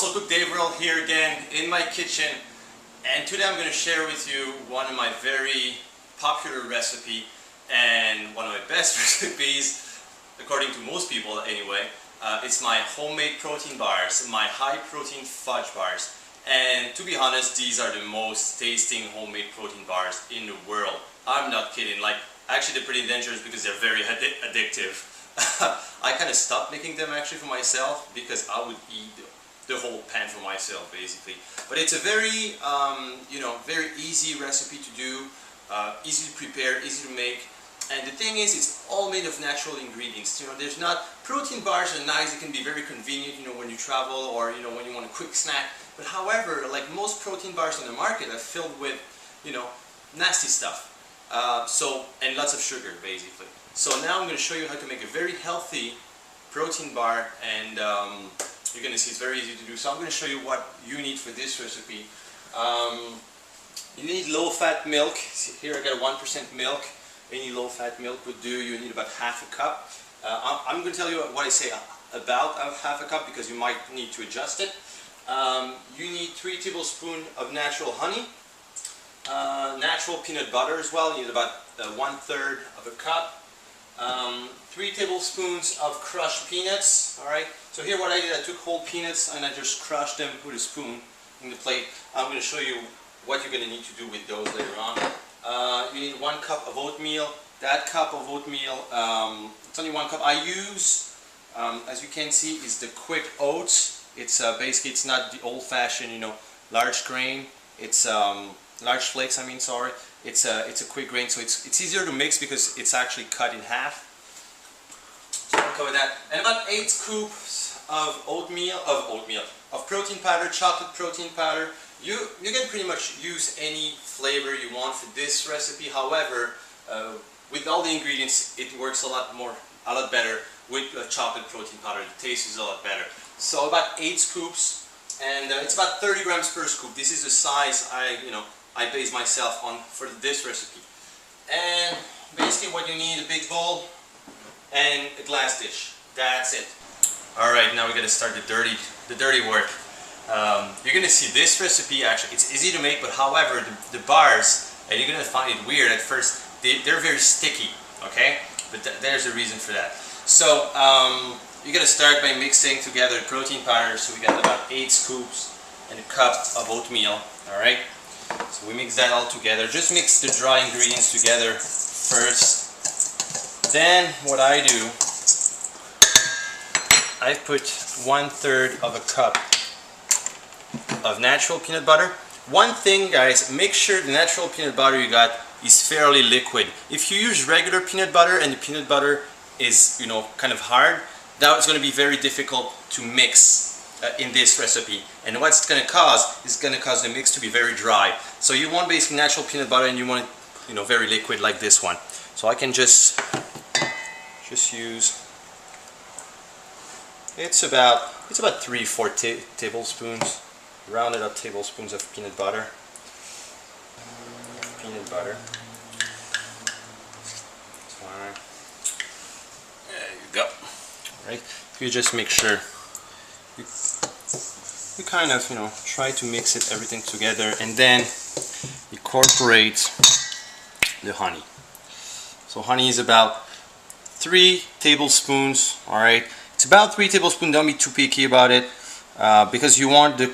so look, Dave Rell here again in my kitchen, and today I'm going to share with you one of my very popular recipe and one of my best recipes, according to most people anyway. It's my homemade protein bars, my high protein fudge bars. And to be honest, these are the most tasting homemade protein bars in the world. I'm not kidding. Like, actually they're pretty dangerous because they're very addictive. I kind of stopped making them actually for myself because I would eat the whole pan for myself basically. But it's a very, very easy recipe to do, easy to prepare, easy to make. And the thing is, it's all made of natural ingredients. There's not, protein bars are nice, it can be very convenient, when you travel or, when you want a quick snack. But however, like most protein bars on the market are filled with, nasty stuff. And lots of sugar basically. So now I'm going to show you how to make a very healthy protein bar, and you're going to see it's very easy to do. So I'm going to show you what you need for this recipe. You need low-fat milk. Here I got 1% milk. Any low-fat milk would do. You need about half a cup. I'm going to tell you what I say about half a cup because you might need to adjust it. You need 3 tablespoons of natural honey. Natural peanut butter as well. You need about 1/3 of a cup. 3 tablespoons of crushed peanuts. Alright, so here what I did, I took whole peanuts and I just crushed them with a spoon in the plate. I'm going to show you what you're going to need to do with those later on. You need 1 cup of oatmeal. That cup of oatmeal, it's only 1 cup. I use, as you can see, is the quick oats. It's basically, it's not the old-fashioned, large grain. It's large flakes, I mean, sorry. It's a quick grain, so it's easier to mix because it's actually cut in half. So I'll cover that. And about 8 scoops of of protein powder, chocolate protein powder. You can pretty much use any flavor you want for this recipe. However, with all the ingredients, it works a lot better with chocolate protein powder. The taste is a lot better. So about 8 scoops, and it's about 30 grams per scoop. This is the size I base myself on for this recipe. And basically what you need, a big bowl and a glass dish. That's it. Alright, now we're going to start the dirty work. You're going to see this recipe, actually, it's easy to make, but however, the bars, and you're going to find it weird at first, they're very sticky, okay? But there's a reason for that. So, you're going to start by mixing together the protein powder. So we got about 8 scoops and a cup of oatmeal, alright? So we mix that all together. Just mix the dry ingredients together first. Then what I do, I put 1/3 of a cup of natural peanut butter. One thing, guys, make sure the natural peanut butter you got is fairly liquid. If you use regular peanut butter and the peanut butter is, kind of hard, that's going to be very difficult to mix in this recipe, and what's going to cause is going to cause the mix to be very dry. So you want basically natural peanut butter, and you want it, very liquid like this one. So I can just use. It's about 3-4 tablespoons, rounded up tablespoons of peanut butter. Fine. There you go. Right. You just make sure. You kind of, try to mix everything together, and then incorporate the honey. So honey is about 3 tablespoons, alright? It's about 3 tablespoons, don't be too picky about it, because you want the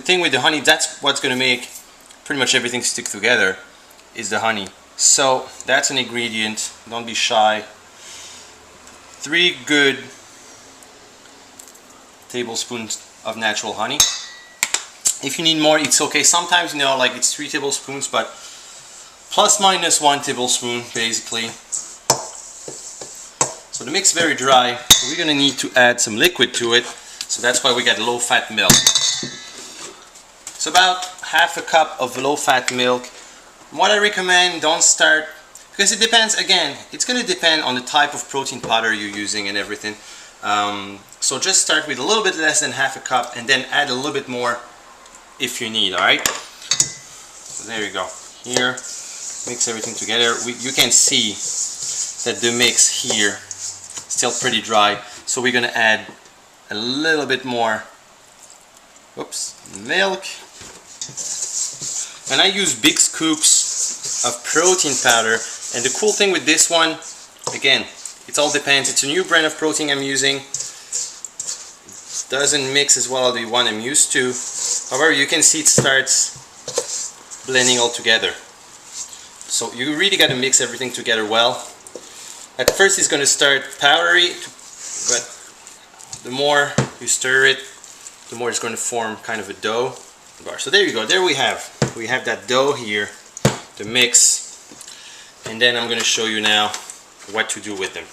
thing with the honey, that's what's going to make pretty much everything stick together, is the honey. So that's an ingredient, don't be shy. 3 good tablespoons of natural honey. If you need more, it's okay. Sometimes, like it's 3 tablespoons, but plus minus 1 tablespoon basically. So the mix is very dry, so we're gonna need to add some liquid to it. So that's why we got low-fat milk. It's about half a cup of low-fat milk. What I recommend, don't start, because it depends, again, it's gonna depend on the type of protein powder you're using and everything. So just start with a little bit less than half a cup, and then add a little bit more if you need, alright? So there you go. Here, mix everything together. You can see that the mix here is still pretty dry, so we're going to add a little bit more milk. And I use big scoops of protein powder. And the cool thing with this one, again, it all depends. It's a new brand of protein I'm using. It doesn't mix as well as the one I'm used to. However, you can see it starts blending all together. So you really got to mix everything together well. At first it's going to start powdery, but the more you stir it, the more it's going to form kind of a dough bar. So there you go. There we have that dough here, the mix. And then I'm going to show you now what to do with them.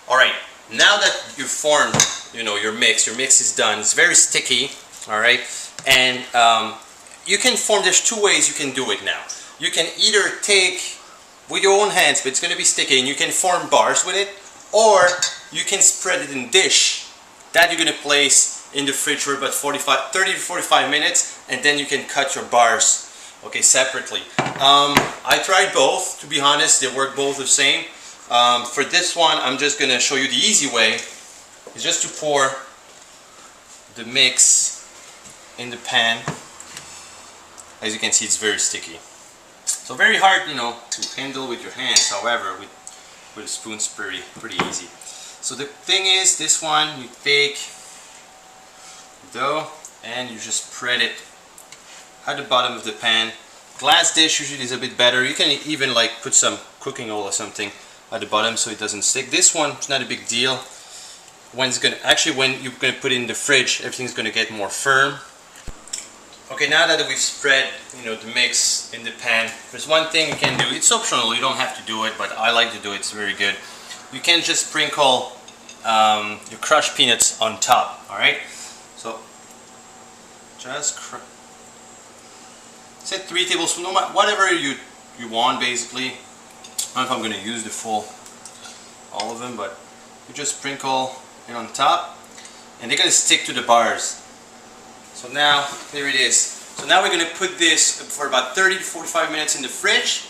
Alright, now that you've formed, you know, your mix is done. It's very sticky, alright? And you can form, there's two ways you can do it now. You can either take with your own hands, but it's going to be sticky, and you can form bars with it, or you can spread it in dish that you're going to place in the fridge for about 30 to 45 minutes, and then you can cut your bars, okay, separately. I tried both, to be honest. They work both the same. For this one, I'm just going to show you the easy way. It's just to pour the mix in the pan. As you can see, it's very sticky. So very hard, you know, to handle with your hands. However, with a spoon, it's pretty easy. So the thing is, this one, you take dough and you just spread it at the bottom of the pan. Glass dish usually is a bit better. You can even like put some cooking oil or something at the bottom so it doesn't stick. This one is not a big deal. When you're gonna put it in the fridge, everything's gonna get more firm. Okay, now that we've spread, you know, the mix in the pan, there's one thing you can do. It's optional, you don't have to do it, but I like to do it. It's very good. You can just sprinkle your crushed peanuts on top. All right, so just set 3 tablespoons, whatever you want, basically. I don't know if I'm going to use the full all of them, but you just sprinkle it on top, and they're going to stick to the bars. So now, there it is. So now we're going to put this for about 30 to 45 minutes in the fridge,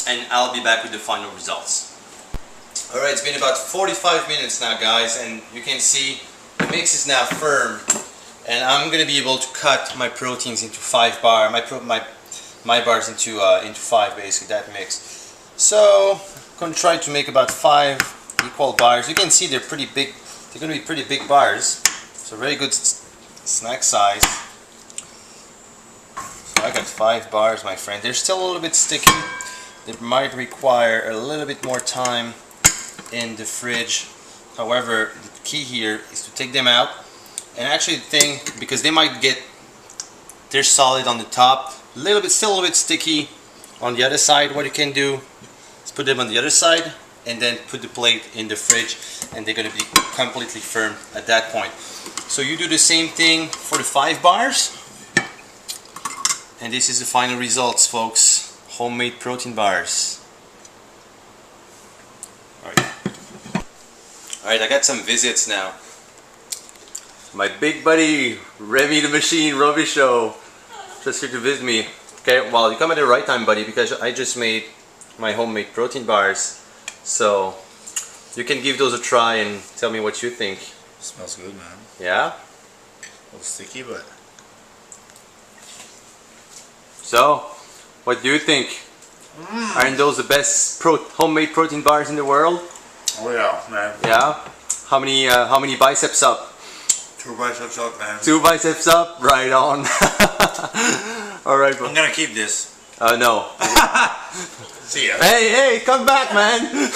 and I'll be back with the final results. Alright, it's been about 45 minutes now, guys, and you can see the mix is now firm, and I'm going to be able to cut my proteins into 5 bars, my bars into 5, basically, that mix. So I'm going to try to make about 5 equal bars. You can see they're pretty big. They're going to be pretty big bars. So very good snack size. So I got 5 bars, my friend. They're still a little bit sticky. They might require a little bit more time in the fridge. However, the key here is to take them out. And actually the thing, because they're solid on the top, still a little bit sticky on the other side. What you can do is put them on the other side and then put the plate in the fridge, and they're going to be completely firm at that point. So you do the same thing for the 5 bars, and this is the final results, folks. Homemade protein bars. Alright, I got some visits now. My big buddy, Remy the Machine, Robbie Show, just here to visit me. Okay, well, you come at the right time, buddy, because I just made my homemade protein bars. So you can give those a try and tell me what you think. Smells good, man. Yeah? A little sticky, but... So, what do you think? Aren't those the best homemade protein bars in the world? Oh yeah, man. Yeah? How many biceps up? 2 biceps up, man. 2 biceps up? Right on. Alright, bro. I'm gonna keep this. No. See ya. Hey, come back, man.